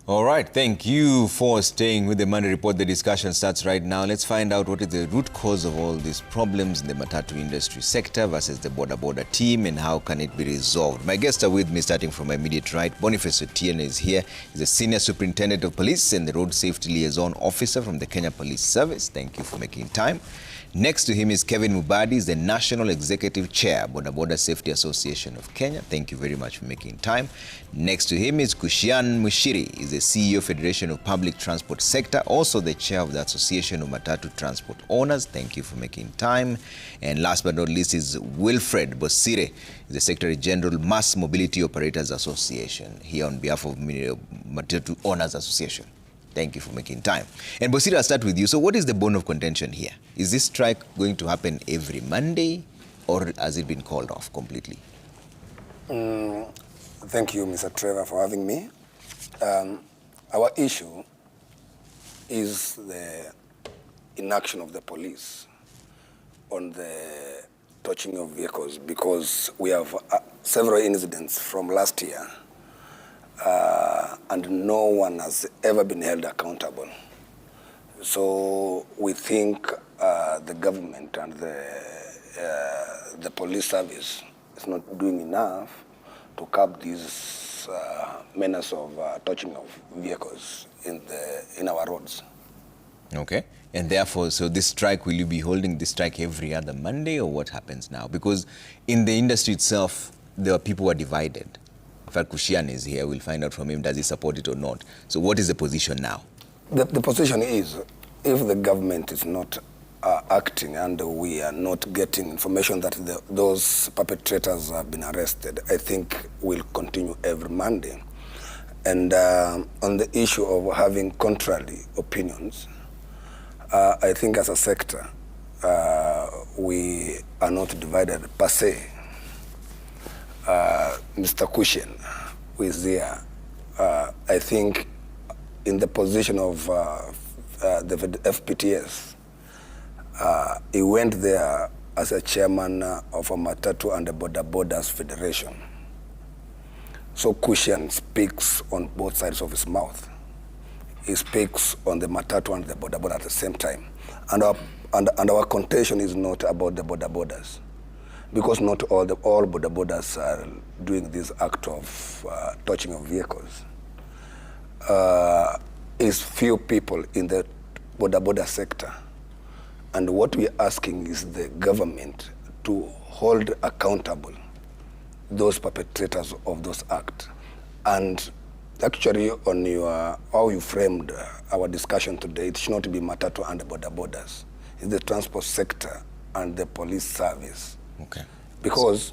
All right, thank you for staying with the Monday Report. The discussion starts right now. Let's find out what is the root cause of all these problems in the Matatu industry sector versus the Boda Boda team, and how can it be resolved. My guests are with me, starting from my immediate right. Boniface Otieno is here. He's a Senior Superintendent of Police and the Road Safety Liaison Officer from the Kenya Police Service. Thank you for making time. Next to him is Kevin Mubadi, is the National Executive Chair, Boda Boda Safety Association of Kenya. Thank you very much for making time. Next to him is Kushian Mushiri, is the CEO, Federation of Public Transport Sector, also the Chair of the Association of Matatu Transport Owners. Thank you for making time. And last but not least is Wilfred Bosire, is the Secretary General, Mass Mobility Operators Association, here on behalf of Matatu Owners Association. Thank you for making time. And Bosira, I'll start with you. So what is the bone of contention here? Is this strike going to happen every Monday, or has it been called off completely? Thank you, Mr. Trevor, for having me. Our issue is the inaction of the police on the touching of vehicles, because we have several incidents from last year and no one has ever been held accountable. So we think the government and the police service is not doing enough to curb this menace of touching of vehicles in our roads. Okay. And therefore, so this strike, will you be holding this strike every other Monday, or what happens now? Because in the industry itself, there are people who are divided. In fact, Kushian is here. We'll find out from him, does he support it or not? So what is the position now? The position is, if the government is not acting and we are not getting information that those perpetrators have been arrested, I think we'll continue every Monday. And on the issue of having contrary opinions, I think as a sector, we are not divided per se. Mr. Kushian, who is there, I think in the position of the FPTS, he went there as a chairman of a Matatu and the Boda Boda's Federation. So Kushian speaks on both sides of his mouth. He speaks on the Matatu and the Boda Boda at the same time. And our contention is not about the Boda Bodas, because not all Boda Bodas are doing this act of touching of vehicles. Is few people in the Boda Boda sector. And what we are asking is the government to hold accountable those perpetrators of those acts. And actually, on how you framed our discussion today, it should not be Matatu and the Boda Bodas. It's the transport sector and the police service. Okay. Because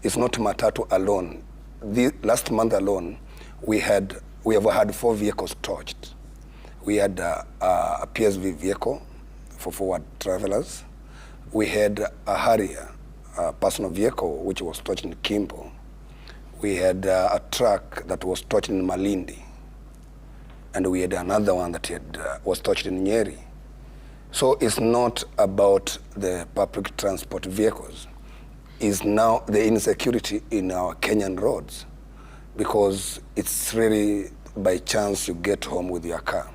it's not Matatu alone. Last month alone, we have had 4 vehicles touched. We had a PSV vehicle for forward travelers. We had a Harrier, a personal vehicle, which was touched in Kimbo. We had a truck that was touched in Malindi. And we had another one that was touched in Nyeri. So it's not about the public transport vehicles. It's now the insecurity in our Kenyan roads, because it's really by chance you get home with your car.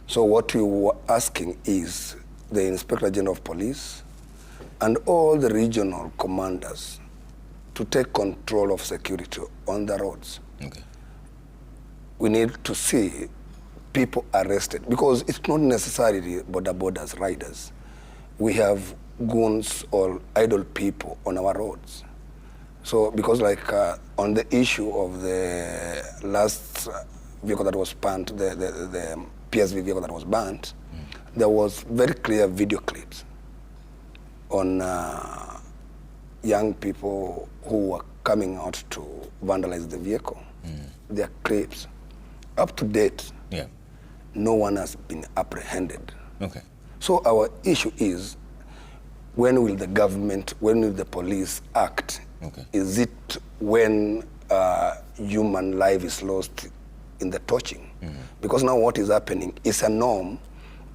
So what we were asking is the Inspector General of Police and all the regional commanders to take control of security on the roads. Okay. We need to see people arrested, because it's not necessarily Boda Bodas riders. We have goons or idle people on our roads. So, because like on the issue of the last vehicle that was banned, the PSV vehicle that was banned, there was very clear video clips on young people who were coming out to vandalize the vehicle. Their clips. Up to date, no one has been apprehended. Okay. So our issue is, when will the government, when will the police act? Okay. Is it when human life is lost in the touching? Because now what is happening is a norm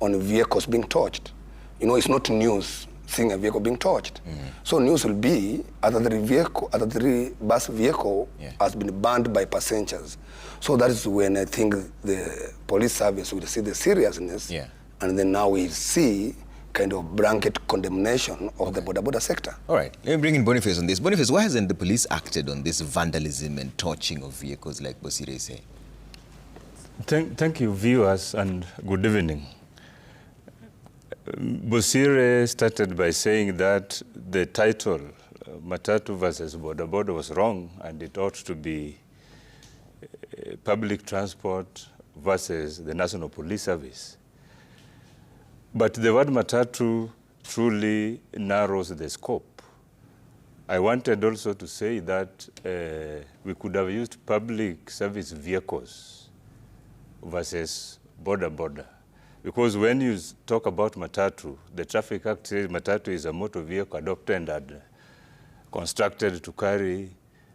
on vehicles being touched. You know, it's not news seeing a vehicle being torched. So news will be other three bus vehicle has been banned by passengers. So that is when I think the police service will see the seriousness, and then now we see kind of blanket condemnation of the Boda Boda sector. All right, let me bring in Boniface on this. Boniface, why hasn't the police acted on this vandalism and torching of vehicles like Bosire is saying? Thank you, viewers, and good evening. Bosire started by saying that the title, Matatu versus Boda Boda, was wrong, and it ought to be public transport versus the National Police Service. But the word Matatu truly narrows the scope. I wanted also to say that we could have used public service vehicles versus Boda Boda. Because when you talk about Matatu, the Traffic Act says Matatu is a motor vehicle adopted and constructed to carry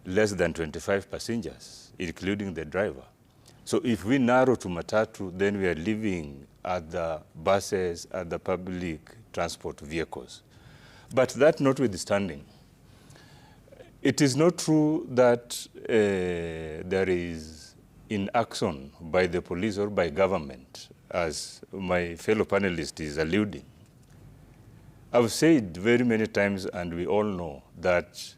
less than 25 passengers, including the driver. So if we narrow to Matatu, then we are leaving at the buses, at the public transport vehicles. But that notwithstanding, it is not true that there is inaction by the police or by government, as my fellow panelist is alluding. I've said very many times, and we all know, that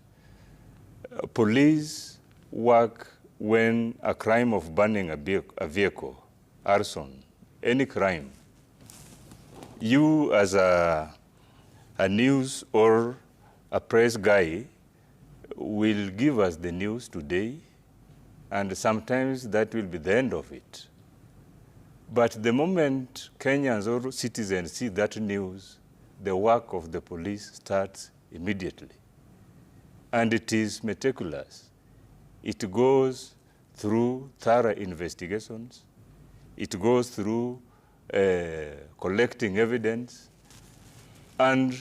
police work when a crime of burning a vehicle, arson, any crime, you as a news or a press guy will give us the news today, and sometimes that will be the end of it. But the moment Kenyans or citizens see that news, the work of the police starts immediately. And it is meticulous. It goes through thorough investigations. It goes through collecting evidence. And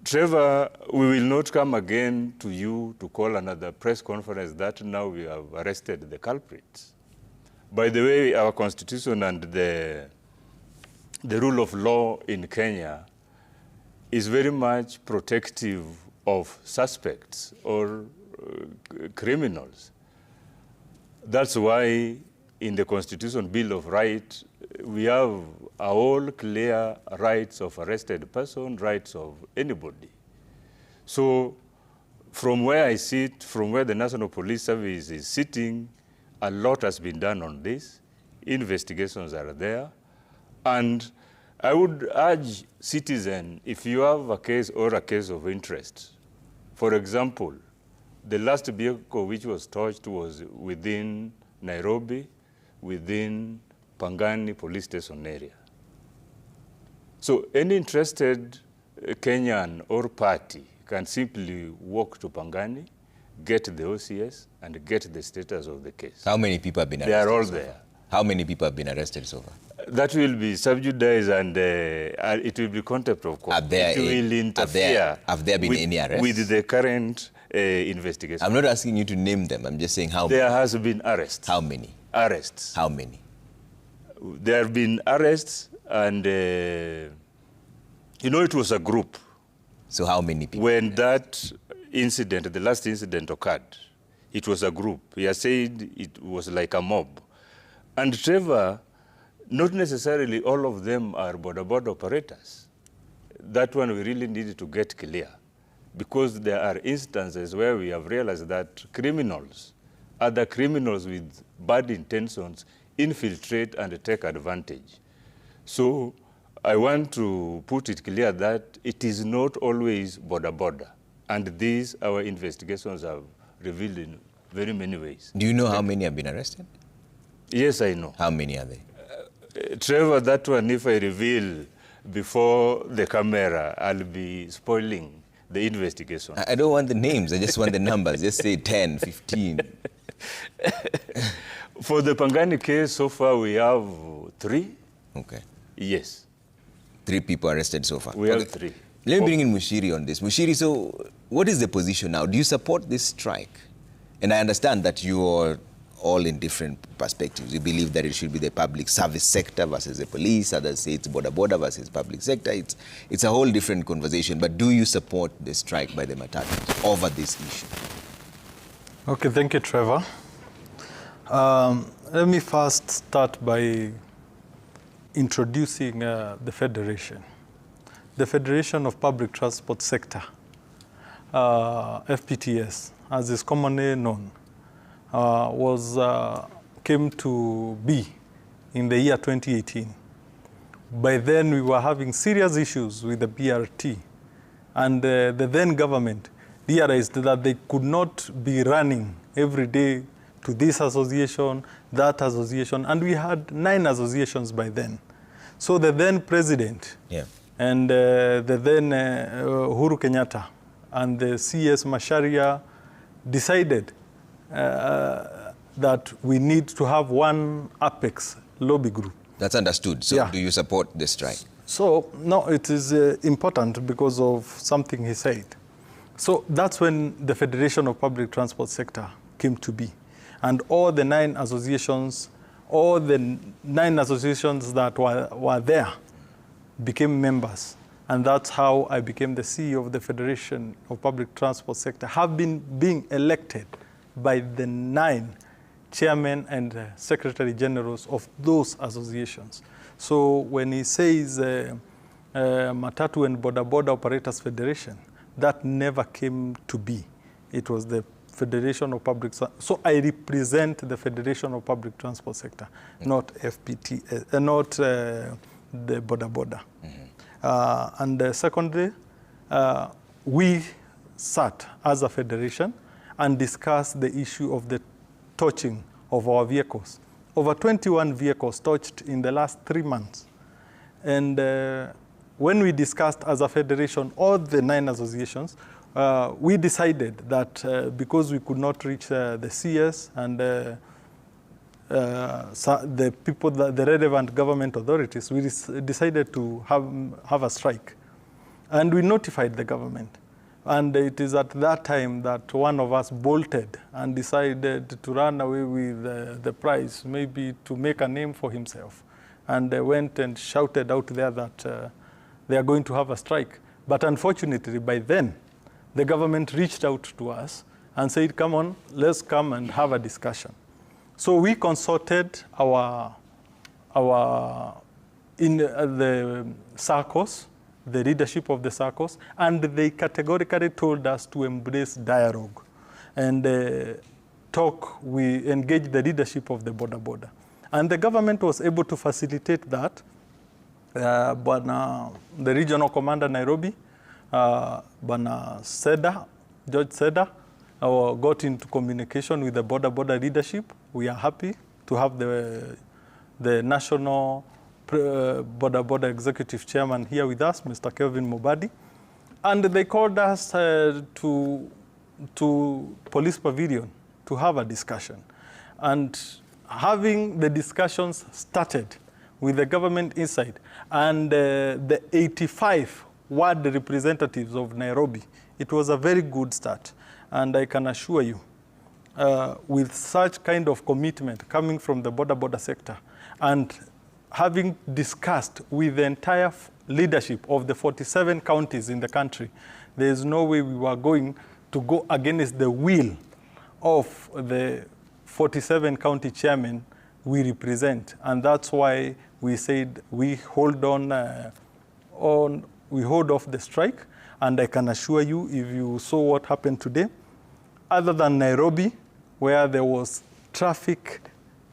Trevor, we will not come again to you to call another press conference that now we have arrested the culprits. By the way, our constitution and the rule of law in Kenya is very much protective of suspects or criminals. That's why in the Constitution Bill of Rights, we have all clear rights of arrested person, rights of anybody. So from where I sit, from where the National Police Service is sitting, a lot has been done on this. Investigations are there. And I would urge citizens, if you have a case or a case of interest, for example, the last vehicle which was torched was within Nairobi, within Pangani police station area. So any interested Kenyan or party can simply walk to Pangani, get the OCS, and get the status of the case. How many people have been arrested? They are all so there. Far? How many people have been arrested so far? That will be sub judice, and it will be contempt of court. It will interfere. Have there been any arrests? With the current investigation. I'm not asking you to name them. I'm just saying how there many. Has been arrests. How many? Arrests. How many? There have been arrests, and you know, it was a group. So how many people? When that incident, the last incident occurred, it was a group. He has said it was like a mob. And Trevor, not necessarily all of them are Boda Boda operators. That one we really need to get clear, because there are instances where we have realized that criminals, other criminals with bad intentions, infiltrate and take advantage. So I want to put it clear that it is not always Boda Boda. And these, our investigations have revealed in very many ways. Do you know how many have been arrested? Yes, I know. How many are they? Trevor, that one, if I reveal before the camera, I'll be spoiling the investigation. I don't want the names. I just want the numbers. Just say 10, 15. For the Pangani case, so far we have 3. Okay. Yes. 3 people arrested so far. We have 3. Let me bring in Mushiri on this. Mushiri, so what is the position now? Do you support this strike? And I understand that you are all in different perspectives. We believe that it should be the public service sector versus the police. Others say it's Boda Boda versus public sector. It's a whole different conversation. But do you support the strike by the Matatu over this issue? Okay, thank you, Trevor. Let me first start by introducing the Federation. The Federation of Public Transport Sector, FPTS, as is commonly known, came to be in the year 2018. By then, we were having serious issues with the BRT, and the then government realized that they could not be running every day to this association, that association, and we had 9 associations by then. So the then president and the then Uhuru Kenyatta and the CS Macharia decided that we need to have one apex lobby group. That's understood. So do you support the strike? So, no, it is important because of something he said. So that's when the Federation of Public Transport Sector came to be. And all the 9 associations, that were there became members. And that's how I became the CEO of the Federation of Public Transport Sector, have been being elected by the 9 chairmen and secretary generals of those associations. So when he says Matatu and Boda Boda Operators Federation, that never came to be. It was the Federation of Public, so I represent the Federation of Public Transport Sector, not FPT, not the Boda Boda. And secondly, we sat as a federation and discussed the issue of the torching of our vehicles. Over 21 vehicles torched in the last 3 months. And when we discussed as a federation, all the 9 associations, we decided that because we could not reach the CS and the people, the relevant government authorities, we decided to have a strike. And we notified the government. And it is at that time that one of us bolted and decided to run away with the prize, maybe to make a name for himself. And they went and shouted out there that they are going to have a strike. But unfortunately, by then, the government reached out to us and said, come on, let's come and have a discussion. So we consulted the SACCOs, the leadership of the SACCOs, and they categorically told us to embrace dialogue and we engaged the leadership of the Boda Boda. And the government was able to facilitate that. But the regional commander Nairobi, Bana Seda, George Seda, got into communication with the Boda Boda leadership. We are happy to have the national Boda Boda executive chairman here with us, Mr. Kelvin Mobadi. And they called us to Police Pavilion to have a discussion. And having the discussions started with the government inside and the 85 ward representatives of Nairobi, it was a very good start. And I can assure you, with such kind of commitment coming from the Boda Boda sector and having discussed with the entire leadership of the 47 counties in the country, there is no way we were going to go against the will of the 47 county chairmen we represent. And that's why we said we hold we hold off the strike. And I can assure you, if you saw what happened today, other than Nairobi, where there was traffic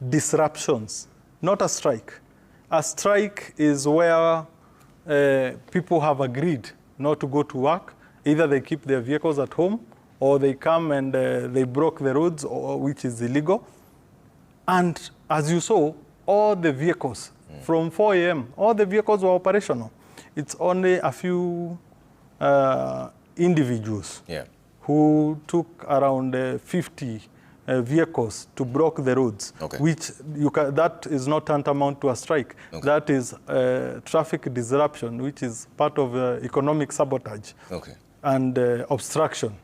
disruptions, not a strike. A strike is where people have agreed not to go to work. Either they keep their vehicles at home, or they come and they broke the roads, which is illegal. And as you saw, all the vehicles, from 4 a.m., all the vehicles were operational. It's only a few individuals who took around 50 vehicles to block the roads, which that is not tantamount to a strike. That is traffic disruption, which is part of economic sabotage and obstruction,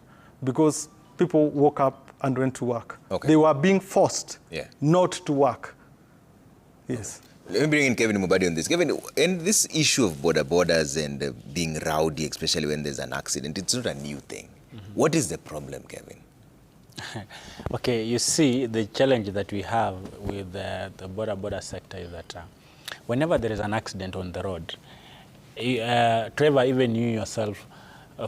because people woke up and went to work. Okay. They were being forced not to work. Yes. Let me bring in Kevin Mubadi on this. Kevin, and this issue of border borders and being rowdy, especially when there's an accident, it's not a new thing. What is the problem, Kevin? Okay, you see, the challenge that we have with the border sector is that whenever there is an accident on the road, Trevor, even you yourself,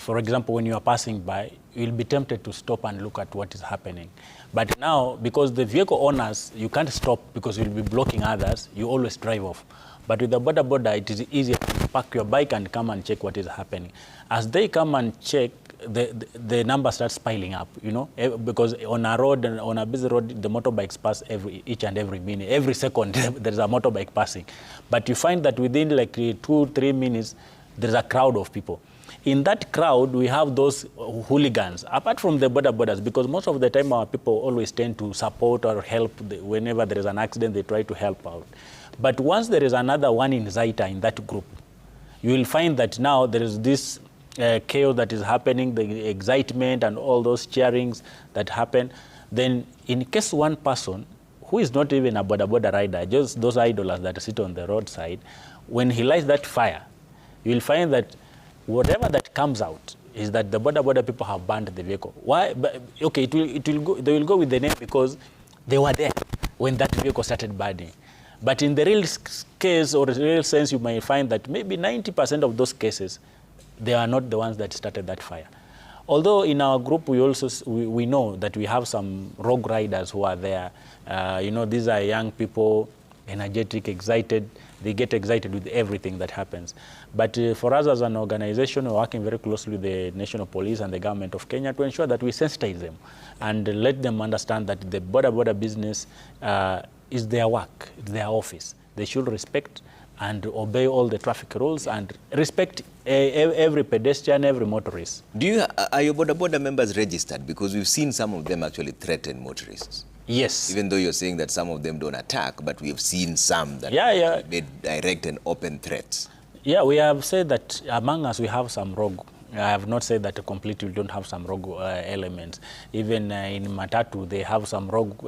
for example, when you are passing by, you'll be tempted to stop and look at what is happening. But now, because the vehicle owners, you can't stop because you'll be blocking others, you always drive off. But with the border, it is easier to park your bike and come and check what is happening. As they come and check, the number starts piling up, you know, because on a road, on a busy road, the motorbikes pass each and every minute. Every second, there's a motorbike passing. But you find that within like 2-3 minutes, there's a crowd of people. In that crowd, we have those hooligans, apart from the borders, because most of the time our people always tend to support or help. Whenever there is an accident, they try to help out. But once there is another one inciter in that group, you will find that now there is this chaos that is happening, the excitement and all those cheerings that happen. Then in case one person, who is not even a border rider, just those idlers that sit on the roadside, when he lights that fire, you will find that whatever that comes out is that the border people have burned the vehicle. Why? But, okay, they will go with the name because they were there when that vehicle started burning. But in the real case or the real sense, you may find that maybe 90% of those cases, they are not the ones that started that fire. Although in our group, we know that we have some rogue riders who are there. You know, these are young people, energetic, excited. They get excited with everything that happens. But for us as an organization, we're working very closely with the National Police and the government of Kenya to ensure that we sensitize them and let them understand that the border business is their work, it's their office. They should respect and obey all the traffic rules and respect every pedestrian, every motorist. Are your border members registered? Because we've seen some of them actually threaten motorists. Yes. Even though you're saying that some of them don't attack, but we've seen some that made direct and open threats. Yeah, we have said that among us we have some rogue. I have not said that completely we don't have some rogue elements. Even in Matatu, they have some rogue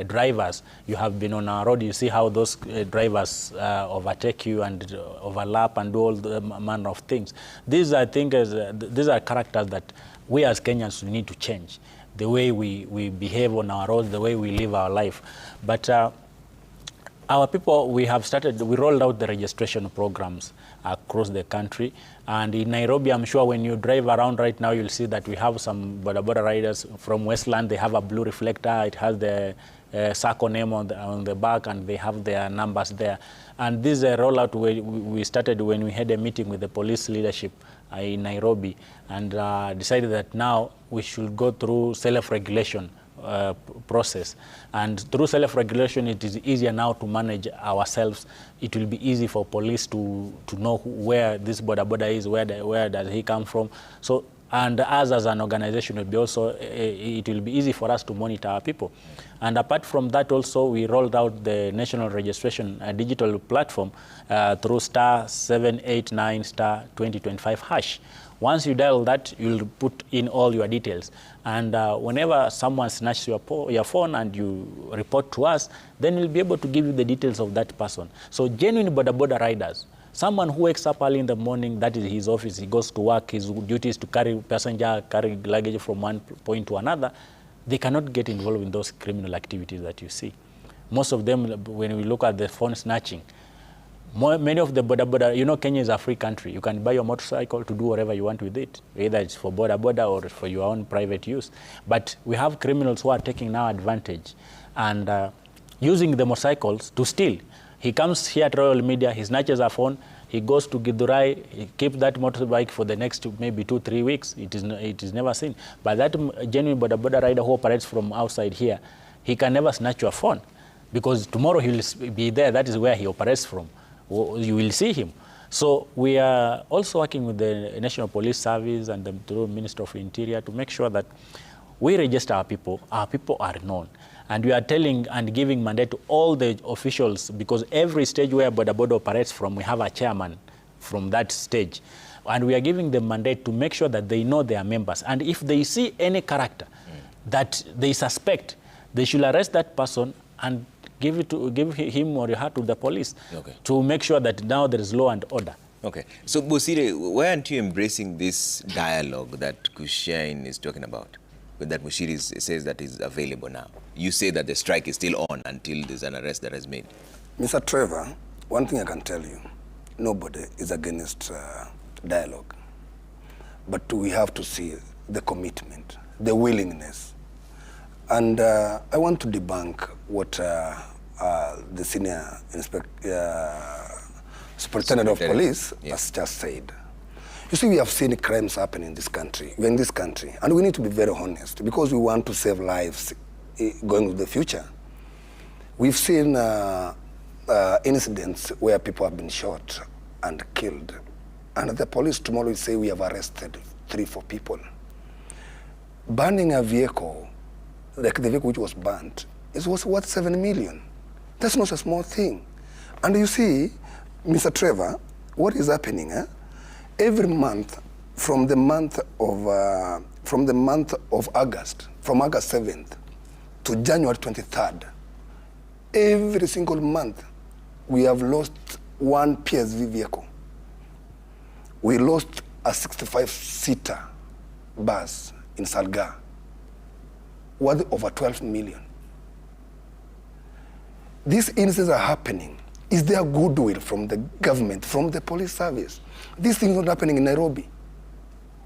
drivers. You have been on our road, you see how those drivers overtake you and overlap and do all the manner of things. These, I think, these are characters that we as Kenyans need to change. The way we behave on our roads, the way we live our life. But our people, we rolled out the registration programs across the country. And in Nairobi, I'm sure when you drive around right now, you'll see that we have some border riders from Westland. They have a blue reflector. It has the SACCO name on the back, and they have their numbers there. And this rollout we started when we had a meeting with the police leadership in Nairobi, and decided that now we should go through self-regulation process. And through self-regulation, it is easier now to manage ourselves. It will be easy for police to know where this border is, where does he come from. So, and us as an organization will be also, it will be easy for us to monitor our people. And apart from that also, we rolled out the national registration digital platform through *789 *2025 hash. Once you dial that, you'll put in all your details. And whenever someone snatches your phone and you report to us, then we'll be able to give you the details of that person. So genuine border riders, someone who wakes up early in the morning, that is his office, he goes to work, his duty is to carry passenger, carry luggage from one point to another, they cannot get involved in those criminal activities that you see. Most of them, when we look at the phone snatching, many of the border, you know, Kenya is a free country. You can buy your motorcycle to do whatever you want with it, either it's for border or for your own private use. But we have criminals who are taking now advantage and using the motorcycles to steal. He comes here at Royal Media, he snatches a phone, he goes to Githurai, he keeps that motorbike for the next maybe 2-3 weeks. It is never seen. But that genuine border rider who operates from outside here, he can never snatch your phone because tomorrow he will be there. That is where he operates from. You will see him. So we are also working with the National Police Service and the Minister of Interior to make sure that we register our people are known. And we are telling and giving mandate to all the officials, because every stage where Boda Boda operates from, we have a chairman from that stage. And we are giving them mandate to make sure that they know their members. And if they see any character that they suspect, they should arrest that person and give him or her to the police, okay, to make sure that now there is law and order. Okay. So, Bosire, why aren't you embracing this dialogue that Kushain is talking about? That Mushiri says that is available now. You say that the strike is still on until there's an arrest that is made. Mr. Trevor, one thing I can tell you, nobody is against dialogue. But we have to see the commitment, the willingness. And I want to debunk what the senior superintendent of police has just said. You see, we have seen crimes happen in this country. We're in this country, and we need to be very honest because we want to save lives going to the future. We've seen incidents where people have been shot and killed, and the police tomorrow will say we have arrested 3-4 people. Burning a vehicle, like the vehicle which was burnt, it was worth 7 million. That's not a small thing. And you see, Mr. Trevor, what is happening? Every month, from the month of August, from August 7th to January 23rd, every single month, we have lost one PSV vehicle. We lost a 65-seater bus in Salga, worth over 12 million. These incidents are happening. Is there goodwill from the government, from the police service? These things are not happening in Nairobi.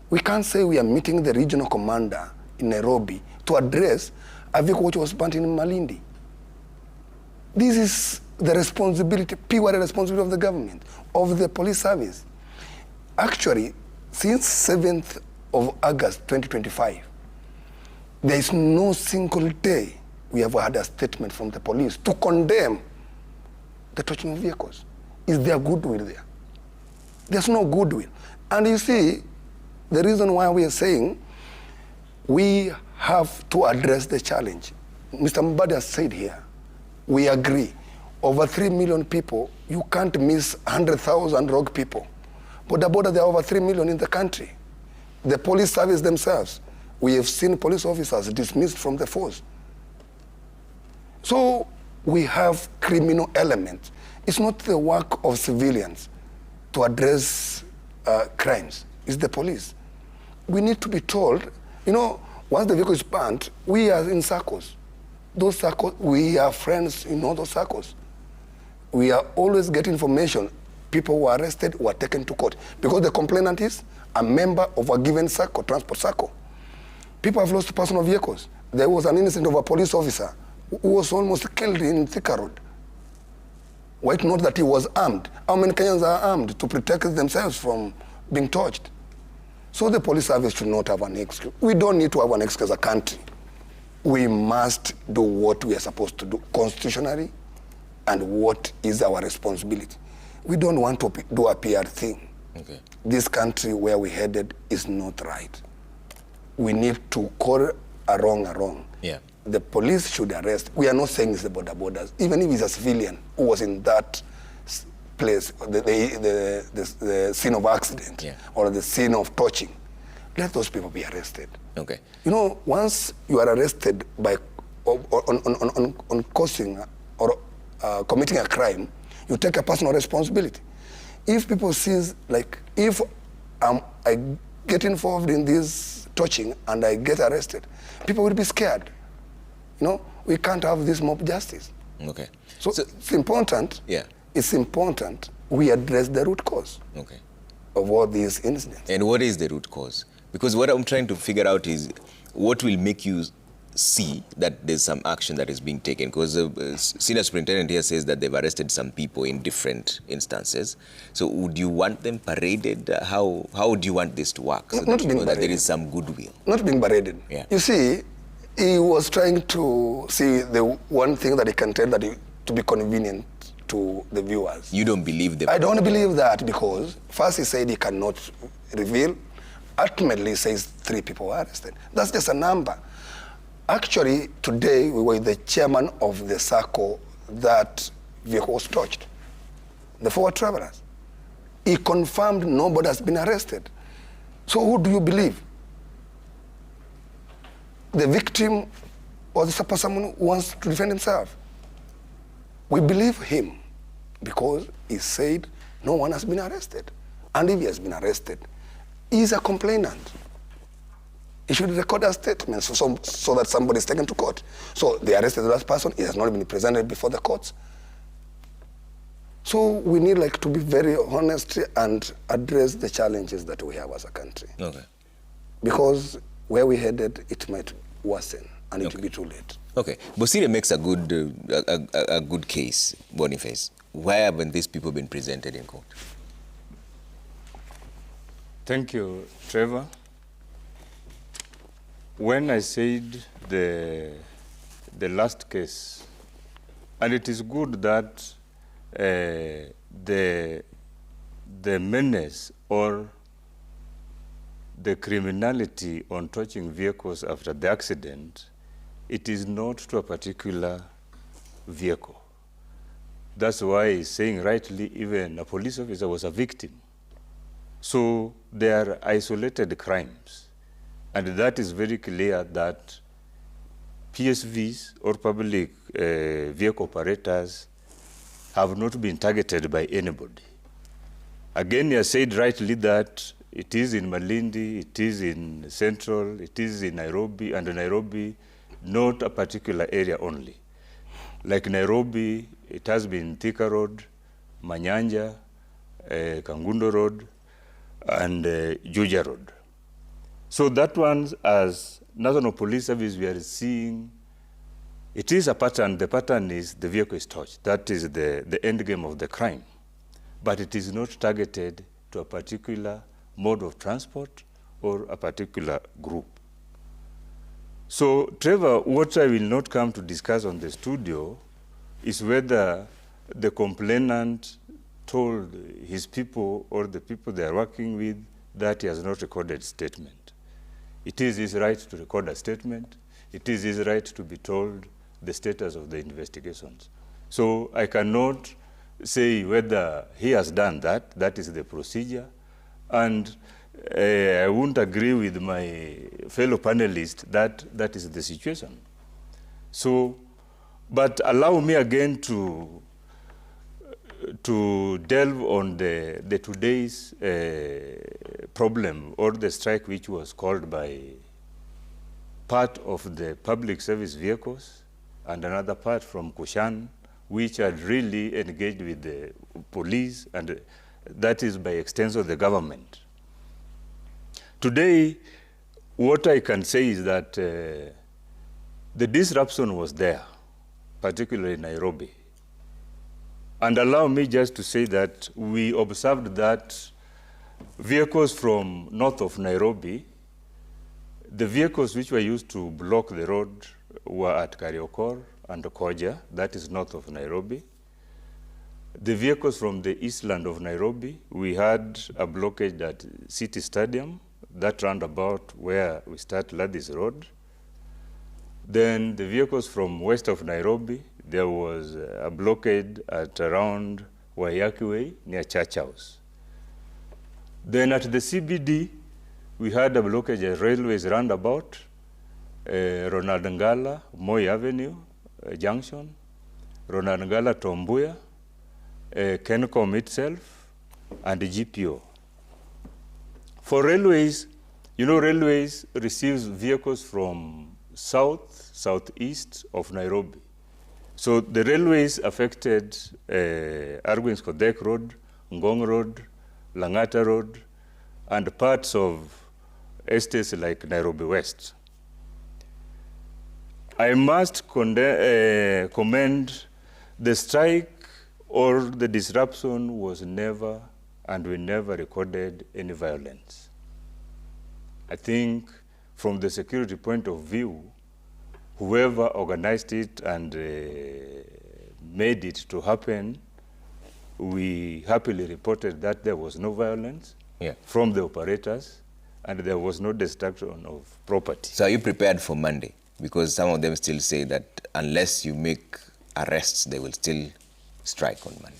We can't say we are meeting the regional commander in Nairobi to address a vehicle which was burnt in Malindi. This is the responsibility, pure responsibility of the government, of the police service. Actually, since 7th of August 2025, there is no single day we have had a statement from the police to condemn the touching of vehicles. Is there goodwill there? There's no goodwill. And you see, the reason why we are saying we have to address the challenge. Mr. Mbadi has said here, we agree. Over 3 million people, you can't miss 100,000 rogue people. Boda Boda, there are over 3 million in the country. The police service themselves, we have seen police officers dismissed from the force. So we have criminal elements. It's not the work of civilians to address crimes. It's the police. We need to be told, once the vehicle is burnt, we are in circles. Those circles, we are friends in all those circles. We are always getting information. People who are arrested were taken to court because the complainant is a member of a given circle, transport circle. People have lost personal vehicles. There was an incident of a police officer who was almost killed in Thika Road. Why not that he was armed? How many Kenyans are armed to protect themselves from being touched? So the police service should not have an excuse. We don't need to have an excuse as a country. We must do what we are supposed to do constitutionally and what is our responsibility. We don't want to do a PR thing. Okay. This country where we headed is not right. We need to call a wrong. Yeah. The police should arrest. We are not saying it's the Boda Bodas. Even if it's a civilian who was in that place, the scene of accident, or the scene of touching, let those people be arrested. Okay. Once you are arrested by on causing or committing a crime, you take a personal responsibility. If people see, if I get involved in this touching and I get arrested, people will be scared. We can't have this mob justice. Okay. So it's important. Yeah. It's important we address the root cause. Okay. Of all these incidents. And what is the root cause? Because what I'm trying to figure out is what will make you see that there's some action that is being taken. Because the senior superintendent here says that they've arrested some people in different instances. So would you want them paraded? How would you want this to work? So that you know that there is some goodwill. Not being paraded. Yeah. You see, he was trying to see the one thing that he can tell that to be convenient to the viewers. You don't believe them? I don't believe that because first he said he cannot reveal. Ultimately he says 3 people were arrested. That's just a number. Actually, today we were the chairman of the circle that vehicle was touched, the 4 travelers. He confirmed nobody has been arrested. So who do you believe? the victim or someone who wants to defend himself. We believe him because he said no one has been arrested. And if he has been arrested, he is a complainant. He should record a statement so that somebody is taken to court. So they arrested the last person, he has not been presented before the courts. So we need to be very honest and address the challenges that we have as a country. Okay. Because where we headed, it might worsen and it will be too late. Okay. Bosire makes a good case, Boniface. Why haven't these people been presented in court? Thank you, Trevor. When I said the last case, and it is good that the menace or the criminality on touching vehicles after the accident, it is not to a particular vehicle. That's why he's saying rightly, even a police officer was a victim. So they are isolated crimes. And that is very clear that PSVs or public vehicle operators have not been targeted by anybody. Again, you said rightly that it is in Malindi, it is in Central, it is in Nairobi, and Nairobi, not a particular area only. Like Nairobi, it has been Thika Road, Manyanja, Kangundo Road, and Juja Road. So that one, as National Police Service, we are seeing, it is a pattern. The pattern is the vehicle is touched. That is the end game of the crime. But it is not targeted to a particular mode of transport or a particular group. So, Trevor, what I will not come to discuss on the studio is whether the complainant told his people or the people they are working with that he has not recorded statement. It is his right to record a statement. It is his right to be told the status of the investigations. So I cannot say whether he has done that. That is the procedure. And I won't agree with my fellow panelists that that is the situation. So, but allow me again to delve on the today's problem or the strike which was called by part of the public service vehicles and another part from Kushan, which had really engaged with the police, and that is by extension the government. Today, what I can say is that the disruption was there, particularly in Nairobi. And allow me just to say that we observed that vehicles from north of Nairobi, the vehicles which were used to block the road were at Kariokor and Koja, that is north of Nairobi. The vehicles from the eastland of Nairobi, we had a blockade at City Stadium, that roundabout where we start Ladis Road. Then the vehicles from west of Nairobi, there was a blockade at around Waiyaki Way near Church House. Then at the CBD, we had a blockage at Railways roundabout, Ronald Ngala, Moi Avenue, Junction, Ronald Ngala, Tombuya, Kencom itself, and the GPO. For railways, you know, railways receives vehicles from south, southeast of Nairobi. So the railways affected Arguins Kodek Road, Ngong Road, Langata Road, and parts of estates like Nairobi West. I must commend the strike or the disruption was never, and we never recorded any violence. I think from the security point of view, whoever organized it and made it to happen, we happily reported that there was no violence from the operators and there was no destruction of property. So are you prepared for Monday? Because some of them still say that unless you make arrests, they will still strike on Monday.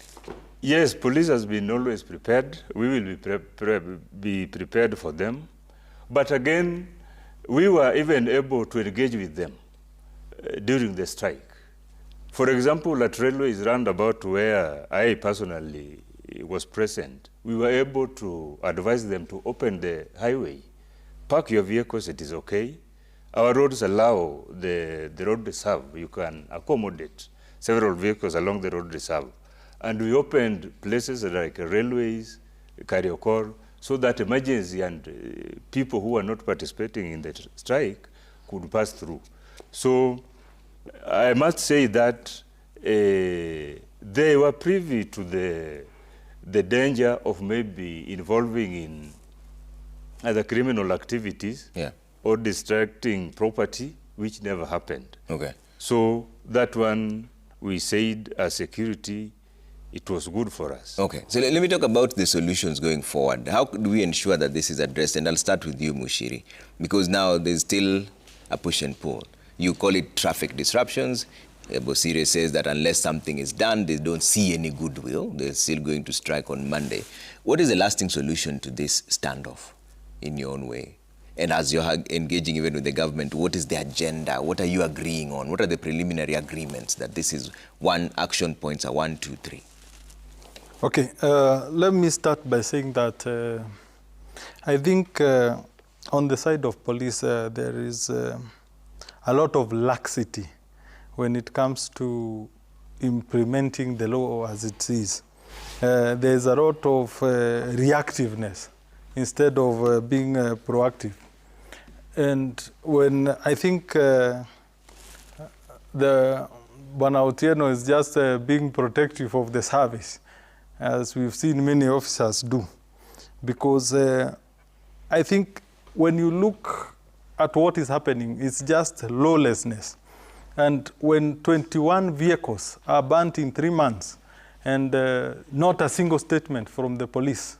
Yes, police has been always prepared. We will be prepared for them. But again, we were even able to engage with them during the strike. For example, at Railways roundabout where I personally was present, we were able to advise them to open the highway. Park your vehicles, it is okay. Our roads allow the road reserve. You can accommodate several vehicles along the road reserve. And we opened places like Railways, Kariokor, so that emergency and people who are not participating in the strike could pass through. So I must say that they were privy to the danger of maybe involving in other criminal activities, yeah, or distracting property, which never happened. Okay. So that one, we said as security, it was good for us. Okay, so let me talk about the solutions going forward. How do we ensure that this is addressed? And I'll start with you, Mushiri, because now there's still a push and pull. You call it traffic disruptions. Bosire says that unless something is done, they don't see any goodwill. They're still going to strike on Monday. What is the lasting solution to this standoff in your own way? And as you're engaging even with the government, what is the agenda? What are you agreeing on? What are the preliminary agreements that this is one action points are 1, 2, 3? Okay, let me start by saying that I think on the side of police, there is a lot of laxity when it comes to implementing the law as it is. There's a lot of reactiveness instead of being proactive. And when I think the Bwana Otieno is just being protective of the service, as we've seen many officers do. Because I think when you look at what is happening, it's just lawlessness. And when 21 vehicles are burnt in 3 months and not a single statement from the police,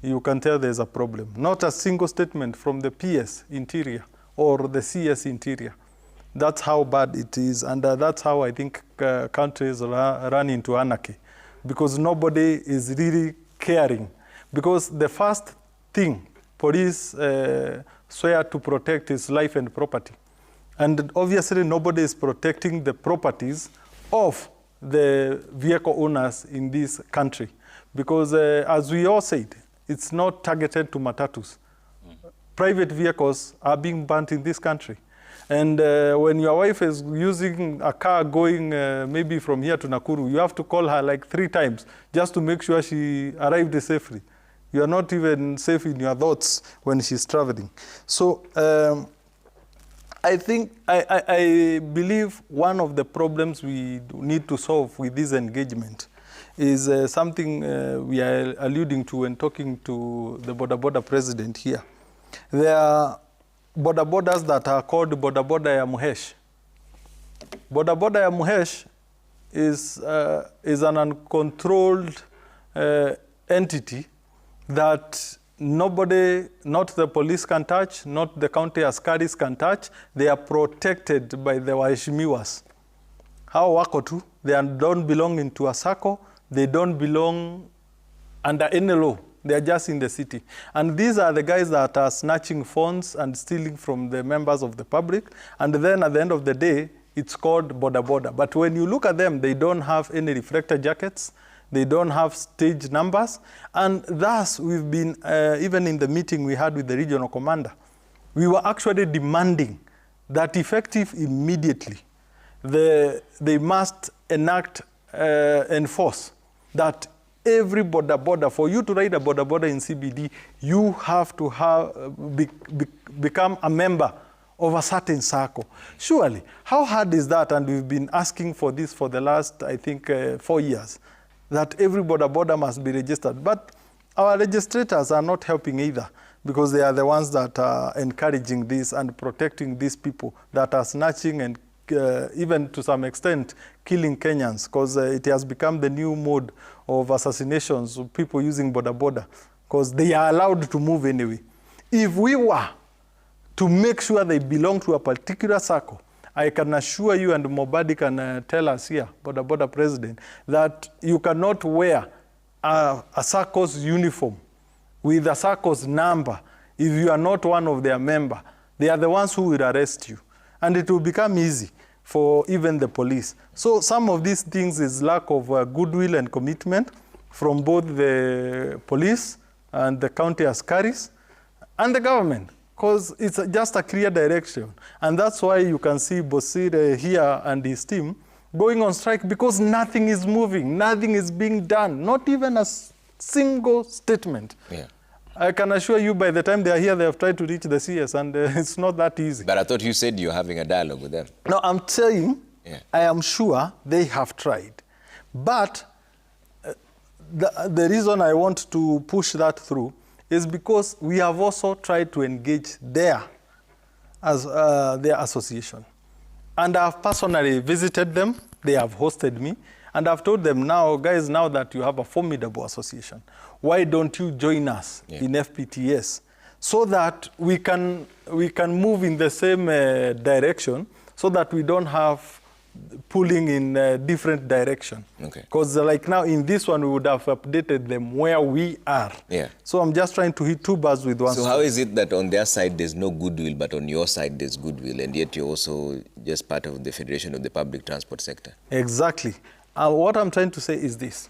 you can tell there's a problem. Not a single statement from the PS Interior or the CS Interior. That's how bad it is, and that's how I think countries run into anarchy, because nobody is really caring. Because the first thing police swear to protect is life and property. And obviously nobody is protecting the properties of the vehicle owners in this country. Because as we all said, it's not targeted to matatus. Private vehicles are being burnt in this country. And when your wife is using a car going maybe from here to Nakuru, you have to call her like 3 times just to make sure she arrived safely. You are not even safe in your thoughts when she's traveling. So I think, I believe one of the problems we need to solve with this engagement is something we are alluding to when talking to the Boda Boda president here. There are Boda Bodas that are called Boda Boda ya Muhesh. Boda Boda ya Muhesh is an uncontrolled entity that nobody, not the police can touch, not the county askaris can touch. They are protected by the waheshimiwas. Hao wako tu, they don't belong into a circle, they don't belong under any law. They are just in the city. And these are the guys that are snatching phones and stealing from the members of the public. And then at the end of the day, it's called Boda Boda. But when you look at them, they don't have any reflector jackets. They don't have stage numbers. And thus, we've been, even in the meeting we had with the regional commander, we were actually demanding that effective immediately, they must enforce that every Boda Boda, for you to ride a Boda Boda in CBD, you have to become a member of a certain circle. Surely, how hard is that? And we've been asking for this for the last, I think, 4 years, that every Boda Boda must be registered. But our registrators are not helping either, because they are the ones that are encouraging this and protecting these people that are snatching and even to some extent killing Kenyans, because it has become the new mode of assassinations of people using Boda Boda, because they are allowed to move anyway. If we were to make sure they belong to a particular circle, I can assure you, and Mobadi can tell us here, Boda Boda president, that you cannot wear a circle's uniform with a circle's number if you are not one of their members. they are the ones who will arrest you. And it will become easy for even the police. So some of these things is lack of goodwill and commitment from both the police and the county askaris and the government, because it's just a clear direction. And that's why you can see Bosire here and his team going on strike, because nothing is moving, nothing is being done, not even a single statement. Yeah. I can assure you by the time they are here, they have tried to reach the CS, and it's not that easy. But I thought you said you're having a dialogue with them. No, I'm saying, Yeah. I am sure they have tried. But the reason I want to push that through is because we have also tried to engage their association. And I've personally visited them, they have hosted me, and I've told them, now, guys, now that you have a formidable association, why don't you join us in FPTS so that we can move in the same direction, so that we don't have pulling in a different direction. Okay. Because like now in this one, we would have updated them where we are. Yeah. So I'm just trying to hit two birds with one So stone. how is it that on their side there's no goodwill, but on your side there's goodwill, and yet you're also just part of the Federation of the Public Transport Sector? Exactly. What I'm trying to say is this.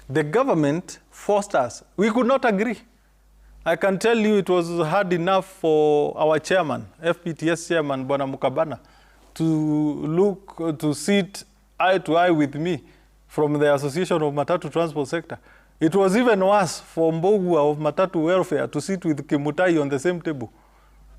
The government forced us. We could not agree. I can tell you it was hard enough for our chairman, FPTS chairman, Bwana Mukabana, to sit eye to eye with me from the Association of Matatu Transport Sector. It was even worse for Mbogua of Matatu Welfare to sit with Kimutai on the same table.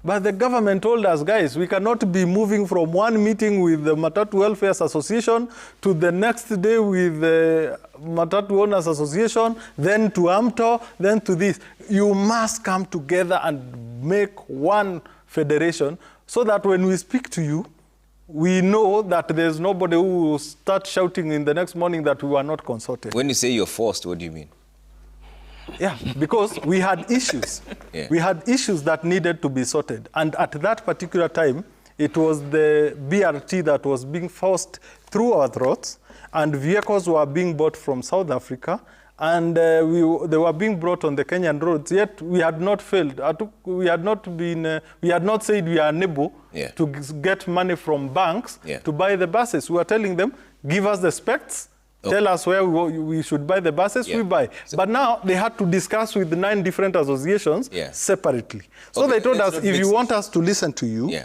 But the government told us, guys, we cannot be moving from one meeting with the Matatu Welfare Association to the next day with the Matatu Owners Association, then to AMTO, then to this. You must come together and make one federation so that when we speak to you, we know that there's nobody who will start shouting in the next morning that we were not consulted. When you say you're forced, what do you mean? Yeah, because we had issues. Yeah. We had issues that needed to be sorted. And at that particular time, it was the BRT that was being forced through our throats, and vehicles were being bought from South Africa, and they were being brought on the Kenyan roads, yet we had not failed. We had not said we are unable to get money from banks to buy the buses. We were telling them, give us the specs, tell us where we should buy the buses, we buy. But now they had to discuss with 9 different associations separately. So they told us, if you want us to listen to you,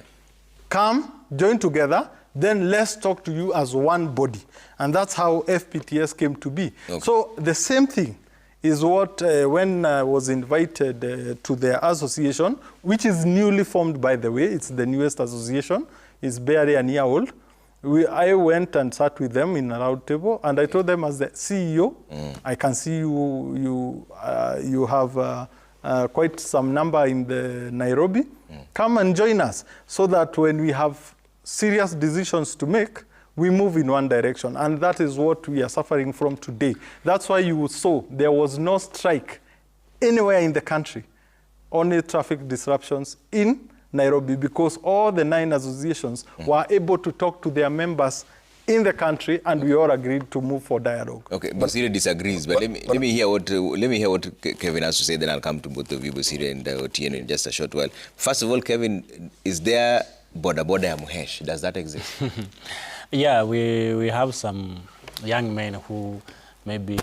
come, join together, then let's talk to you as one body. And that's how FPTS came to be. Okay. So the same thing is what, when I was invited to the association, which is newly formed, by the way, it's the newest association, it's barely a year old. I went and sat with them in a round table, and I told them, as the CEO, I can see you have quite some number in the Nairobi. Come and join us, so that when we have serious decisions to make, we move in one direction. And that is what we are suffering from today. That's why you saw there was no strike anywhere in the country, only traffic disruptions in Nairobi, because all the 9 associations were able to talk to their members in the country, and we all agreed to move for dialogue. Okay, Bosire disagrees, but let me hear what Kevin has to say, then I'll come to both of you, Bosire and Otieno, in just a short while. First of all, Kevin, is there Boda Boda Muhesh? Does that exist? Yeah, we have some young men who maybe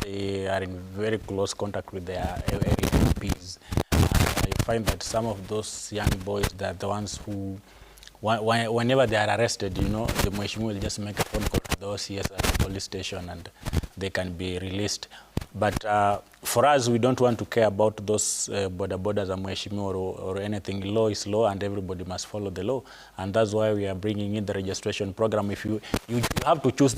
they are in very close contact with their area MPs. I find that some of those young boys, they're the ones who, whenever they are arrested, you know, the Mheshimiwa will just make a phone call to the OCS at the police station and they can be released. But for us, we don't want to care about those Boda Bodas and Mheshimiwa or anything. Law is law, and everybody must follow the law. And that's why we are bringing in the registration program. If you have to choose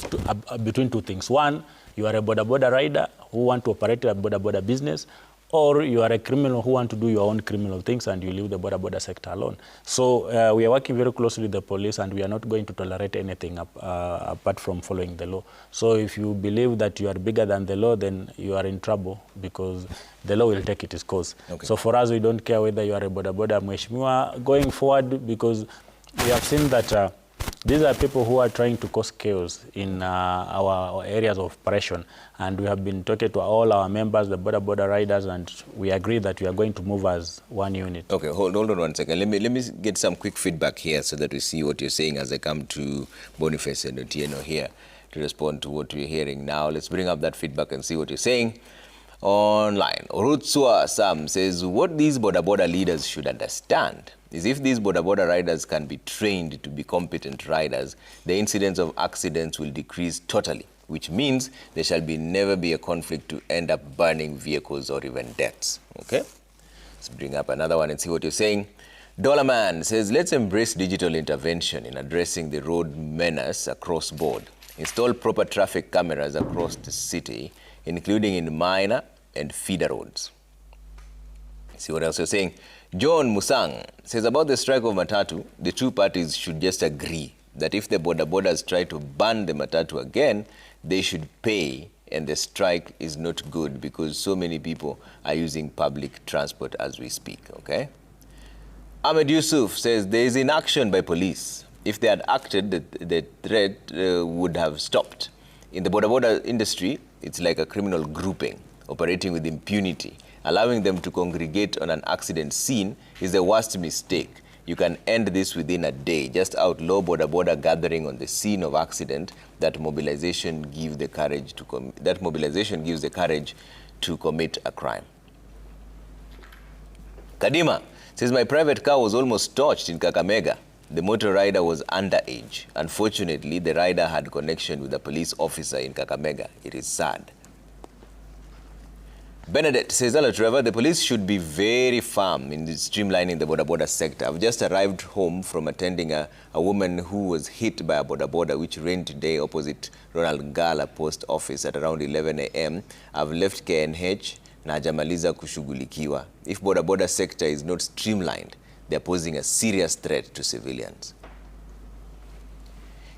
between 2 things. One, you are a Boda Boda rider who want to operate a Boda Boda business, or you are a criminal who want to do your own criminal things and you leave the Boda Boda sector alone. So we are working very closely with the police, and we are not going to tolerate anything apart from following the law. So if you believe that you are bigger than the law, then you are in trouble, because the law will take its course. Okay. So for us, we don't care whether you are a Boda Boda Mheshimiwa going forward, because we have seen that These are people who are trying to cause chaos in our areas of operation, and we have been talking to all our members, the Boda Boda riders, and we agree that we are going to move as one unit. Okay, hold on 1 second. Let me get some quick feedback here so that we see what you're saying as I come to Boniface and Otieno here to respond to what we're hearing now. Let's bring up that feedback and see what you're saying. Online, Orutsua Sam says, what these Boda Boda leaders should understand is if these Boda Boda riders can be trained to be competent riders, the incidence of accidents will decrease totally, which means there shall never be a conflict to end up burning vehicles or even deaths. Okay? Let's bring up another one and see what you're saying. Dollar Man says, let's embrace digital intervention in addressing the road menace across board. Install proper traffic cameras across the city, including in minor and feeder roads. See what else you're saying. John Musang says, about the strike of Matatu, the two parties should just agree that if the Boda Bodas try to ban the Matatu again, they should pay, and the strike is not good because so many people are using public transport as we speak, okay? Ahmed Yusuf says, there is inaction by police. If they had acted, the threat would have stopped. In the Boda Boda industry, it's like a criminal grouping operating with impunity. Allowing them to congregate on an accident scene is the worst mistake. You can end this within a day. Just outlaw Boda Boda gathering on the scene of accident. That mobilization gives the courage to commit a crime. Kadima says, my private car was almost torched in Kakamega. The motor rider was underage. Unfortunately, the rider had connection with a police officer in Kakamega. It is sad. Benedict says, hello Trevor, the police should be very firm in streamlining the Boda Boda sector. I've just arrived home from attending a woman who was hit by a Boda Boda which ran today opposite Ronald Gala post office at around 11 a.m. I've left KNH na hajamaliza kushughulikiwa. If Boda Boda sector is not streamlined, they're posing a serious threat to civilians.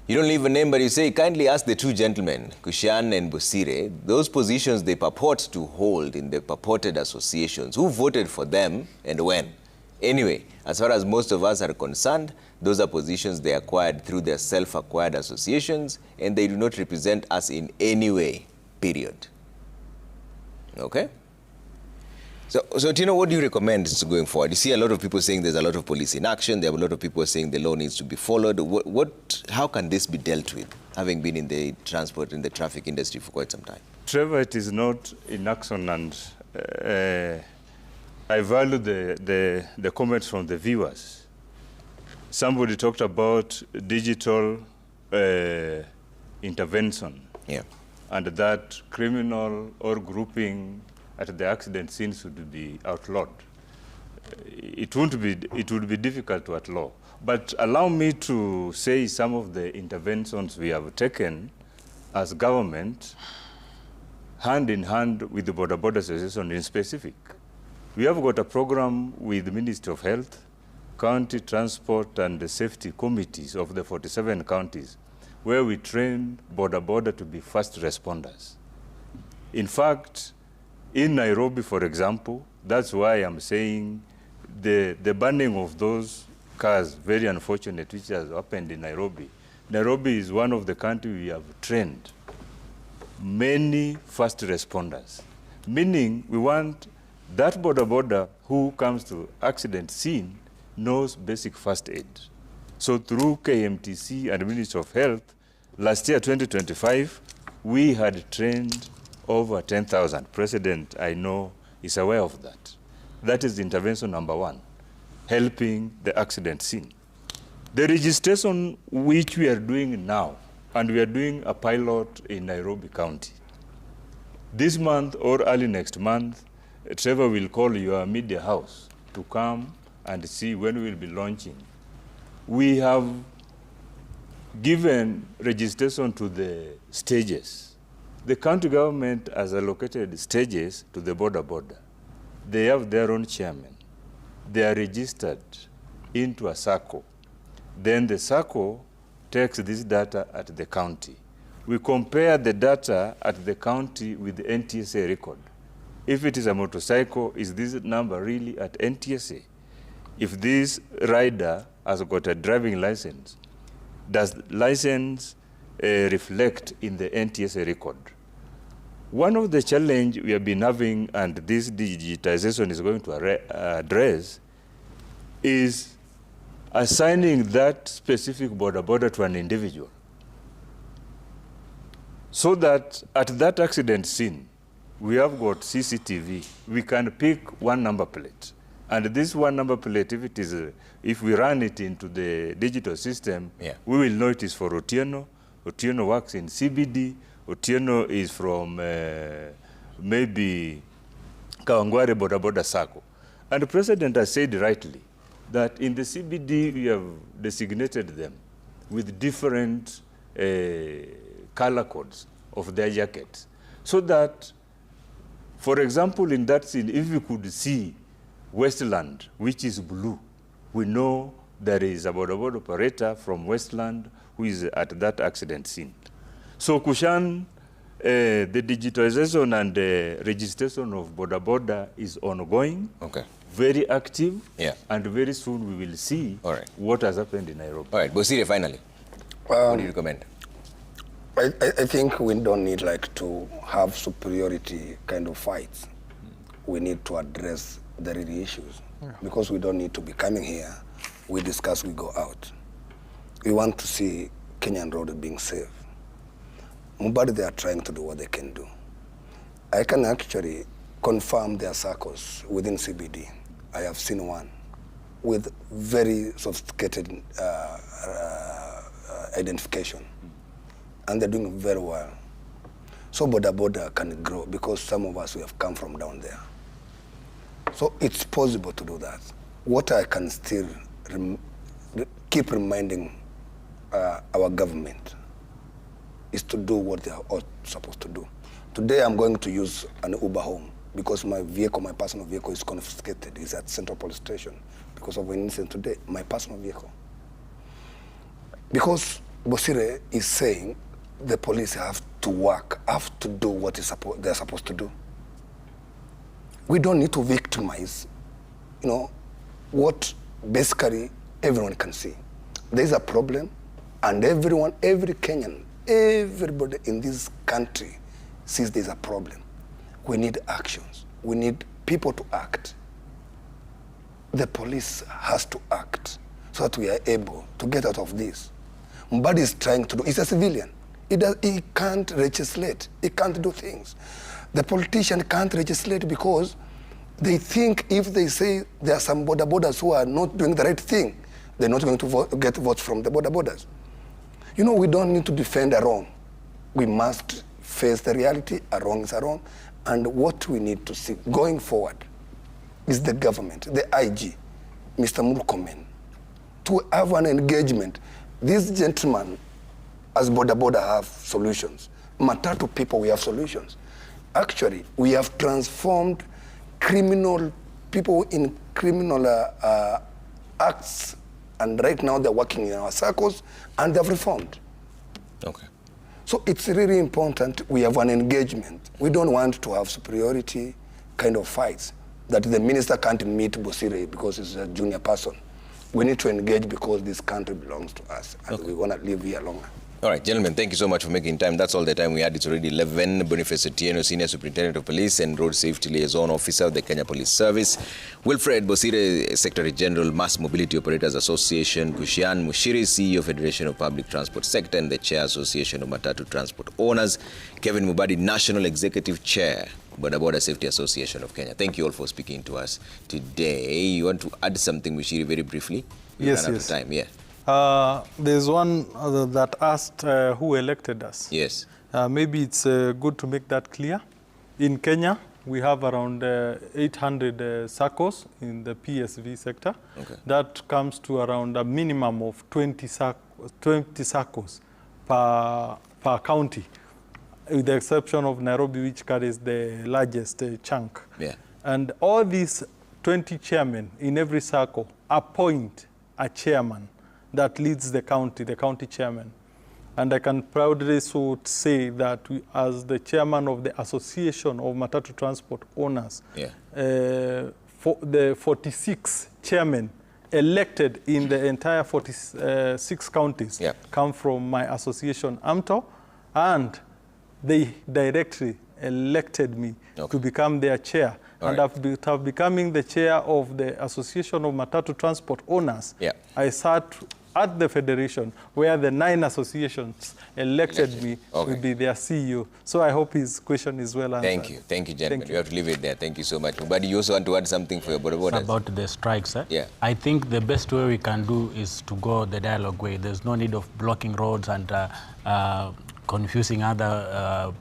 You don't leave a name, but you say, kindly ask the two gentlemen, Kushan and Bosire, those positions they purport to hold in the purported associations, who voted for them and when? Anyway, as far as most of us are concerned, those are positions they acquired through their self-acquired associations, and they do not represent us in any way, period. Okay? So Tino, what do you recommend going forward? You see a lot of people saying there's a lot of police inaction. There are a lot of people saying the law needs to be followed. How can this be dealt with, having been in the transport and the traffic industry for quite some time? Trevor, it is not inaction, and I value the comments from the viewers. Somebody talked about digital intervention, yeah, and that criminal or grouping at the accident scene should be outlawed. It would be difficult to outlaw. But allow me to say some of the interventions we have taken as government, hand in hand with the Boda Boda Association in specific. We have got a program with the Ministry of Health, County Transport and the Safety Committees of the 47 counties, where we train Boda Boda to be first responders. In fact, in Nairobi, for example, that's why I'm saying the banning of those cars, very unfortunate, which has happened in Nairobi. Nairobi is one of the countries we have trained many first responders, meaning we want that Boda Boda who comes to accident scene knows basic first aid. So through KMTC and Ministry of Health, last year, 2025, we had trained over 10,000. President, I know, is aware of that. That is intervention number one, helping the accident scene. The registration which we are doing now, and we are doing a pilot in Nairobi County. This month or early next month, Trevor will call your media house to come and see when we will be launching. We have given registration to the stages. The county government has allocated stages to the Boda Boda. They have their own chairman. They are registered into a SACCO. Then the SACCO takes this data at the county. We compare the data at the county with the NTSA record. If it is a motorcycle, is this number really at NTSA? If this rider has got a driving license, does license reflect in the NTSA record? One of the challenges we have been having, and this digitization is going to address, is assigning that specific Boda Boda to an individual, so that at that accident scene, we have got CCTV. We can pick one number plate. And this one number plate, if it is, if we run it into the digital system, we will know it is for Otieno. Otieno works in CBD. Otieno is from maybe Kawangware Boda Boda Sacco. And the president has said rightly that in the CBD, we have designated them with different color codes of their jackets. So that, for example, in that scene, if we could see Westland, which is blue, we know there is a Boda Boda operator from Westland who is at that accident scene. So Kushan, the digitalization and the registration of Boda Boda is ongoing, very active, and very soon we will see what has happened in Nairobi. All right, Bosire, finally, what do you recommend? I think we don't need like to have superiority kind of fights. We need to address the real issues, because we don't need to be coming here, we discuss, we go out. We want to see Kenyan road being safe. But they are trying to do what they can do. I can actually confirm their circles within CBD. I have seen one with very sophisticated identification, and they're doing very well. So Boda Boda can grow, because some of us, we have come from down there. So it's possible to do that. What I can still keep reminding our government is to do what they are all supposed to do. Today I'm going to use an Uber home because my vehicle, my personal vehicle, is confiscated. It's at Central Police Station because of an incident today, my personal vehicle. Because Bosire is saying the police have to work, have to do what they're supposed to do. We don't need to victimize, what basically everyone can see. There's a problem, and everyone, every Kenyan, everybody in this country sees there's a problem. We need actions. We need people to act. The police has to act so that we are able to get out of this. Mbadi is trying to do, he's a civilian. He can't legislate. He can't do things. The politician can't legislate because they think if they say there are some Boda Bodas who are not doing the right thing, they're not going to get votes from the Boda Bodas. We don't need to defend a wrong. We must face the reality. A wrong is a wrong. And what we need to see going forward is the government, the IG, Mr. Murkomen, to have an engagement. These gentlemen, as Boda Boda, have solutions. Matatu people, we have solutions. Actually, we have transformed criminal people in criminal acts, and right now they're working in our circles, and they've reformed. Okay. So it's really important we have an engagement. We don't want to have superiority kind of fights, that the minister can't meet Bosire because he's a junior person. We need to engage because this country belongs to us, and we want to live here longer. All right, gentlemen, thank you so much for making time. That's all the time we had. It's already 11. Boniface Otieno, Senior Superintendent of Police and Road Safety Liaison Officer of the Kenya Police Service. Wilfred Bosire, Secretary General, Mass Mobility Operators Association. Kushian Mushiri, CEO, Federation of Public Transport Sector and the Chair, Association of Matatu Transport Owners. Kevin Mubadi, National Executive Chair, Boda Boda Safety Association of Kenya. Thank you all for speaking to us today. You want to add something, Mushiri, very briefly? Yes. Time. Yeah. There's one that asked who elected us. Yes. Maybe it's good to make that clear. In Kenya, we have around 800 SACCOs in the PSV sector. Okay. That comes to around a minimum of 20 SACCOs per county, with the exception of Nairobi, which carries the largest chunk. Yeah. And all these 20 chairmen in every SACCO appoint a chairman that leads the county chairman. And I can proudly say that we, as the chairman of the Association of Matatu Transport Owners, for the 46 chairmen elected in the entire 46 counties come from my association, AMTO, and they directly elected me to become their chair. And after becoming the chair of the Association of Matatu Transport Owners, I sat at the federation where the 9 associations elected me to be their CEO. So I hope his question is well answered. Thank you, gentlemen. You have to leave it there. Thank you so much. But you also want to add something for your Boda Bodas? About the strikes, I think the best way we can do is to go the dialogue way. There's no need of blocking roads and confusing other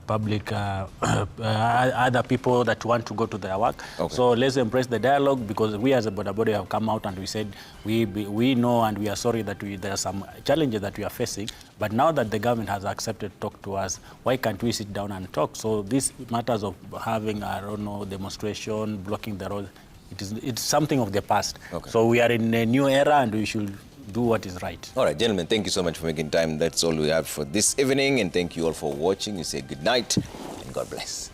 public, other people that want to go to their work. So let's embrace the dialogue, because we as a Boda Boda have come out and we said we know and we are sorry that there are some challenges that we are facing, but now that the government has accepted to talk to us, why can't we sit down and talk? So these matters of having, I don't know, demonstration, blocking the road, it's something of the past. So we are in a new era and we should do what is right. All right, gentlemen, thank you so much for making time. That's all we have for this evening, and thank you all for watching. We say good night and God bless.